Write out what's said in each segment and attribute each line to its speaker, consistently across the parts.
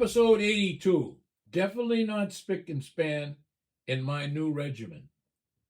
Speaker 1: Episode 82, definitely not spick and span in my new regimen.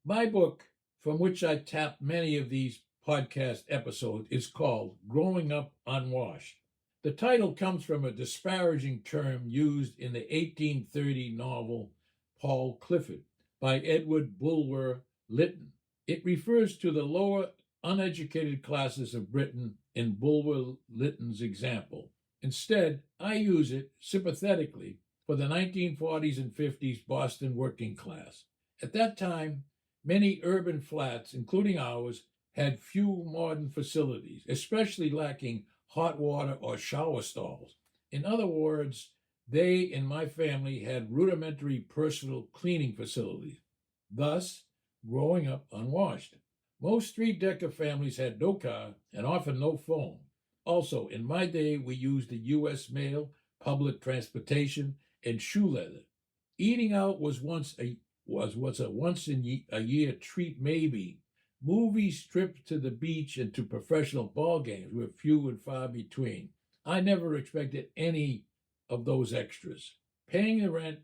Speaker 1: My book, from which I tapped many of these podcast episodes, is called Growing Up Unwashed. The title comes from a disparaging term used in the 1830 novel Paul Clifford by Edward Bulwer Lytton. It refers to the lower, uneducated classes of Britain in Bulwer Lytton's example. Instead, I use it sympathetically for the 1940s and 50s Boston working class. At that time, many urban flats, including ours, had few modern facilities, especially lacking hot water or shower stalls. In other words, they in my family had rudimentary personal cleaning facilities, thus growing up unwashed. Most three-decker families had no car and often no phone. Also, in my day, we used the U.S. mail, public transportation, and shoe leather. Eating out was a once-a-year treat, maybe. Movies, trips to the beach, and to professional ball games were few and far between. I never expected any of those extras. Paying the rent,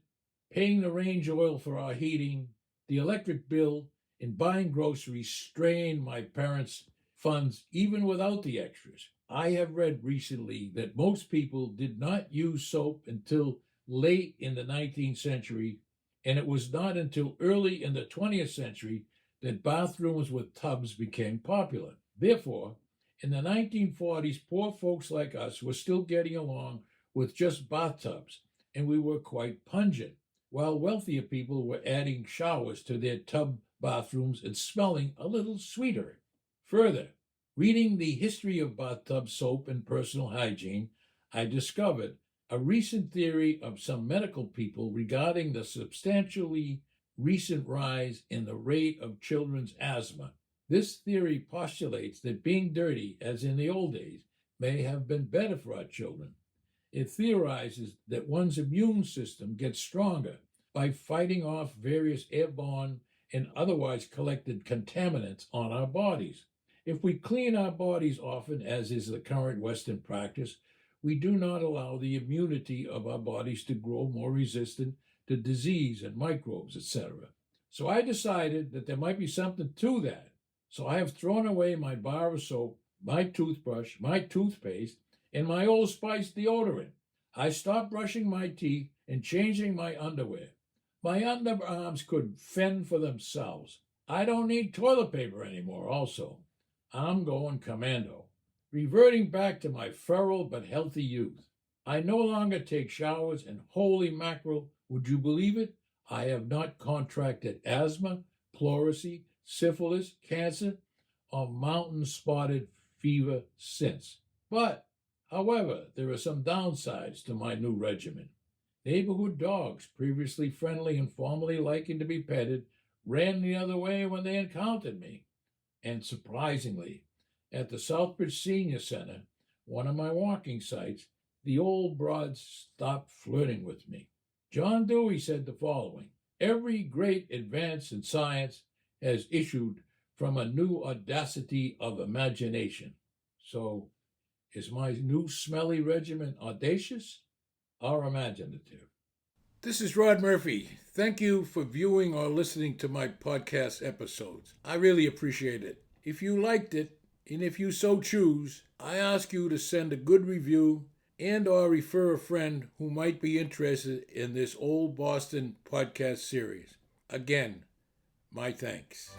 Speaker 1: paying the range oil for our heating, the electric bill, and buying groceries strained my parents' funds even without the extras. I have read recently that most people did not use soap until late in the 19th century, and it was not until early in the 20th century that bathrooms with tubs became popular. Therefore, in the 1940s, poor folks like us were still getting along with just bathtubs, and we were quite pungent, while wealthier people were adding showers to their tub bathrooms and smelling a little sweeter. Further, reading the history of bathtub soap and personal hygiene, I discovered a recent theory of some medical people regarding the substantially recent rise in the rate of children's asthma. This theory postulates that being dirty, as in the old days, may have been better for our children. It theorizes that one's immune system gets stronger by fighting off various airborne and otherwise collected contaminants on our bodies. If we clean our bodies often, as is the current Western practice, we do not allow the immunity of our bodies to grow more resistant to disease and microbes, etc. So I decided that there might be something to that. So I have thrown away my bar of soap, my toothbrush, my toothpaste, and my Old Spice deodorant. I stopped brushing my teeth and changing my underwear. My underarms could fend for themselves. I don't need toilet paper anymore also. I'm going commando, reverting back to my feral but healthy youth. I no longer take showers, and holy mackerel, would you believe it? I have not contracted asthma, pleurisy, syphilis, cancer, or mountain-spotted fever since. But, however, there are some downsides to my new regimen. Neighborhood dogs, previously friendly and formerly liking to be petted, ran the other way when they encountered me. And surprisingly, at the Southbridge Senior Center, one of my walking sites, the old broads stopped flirting with me. John Dewey said the following: "Every great advance in science has issued from a new audacity of imagination." So, is my new smelly regimen audacious or imaginative? This is Rod Murphy. Thank you for viewing or listening to my podcast episodes. I really appreciate it. If you liked it, and if you so choose, I ask you to send a good review and or refer a friend who might be interested in this old Boston podcast series. Again, my thanks.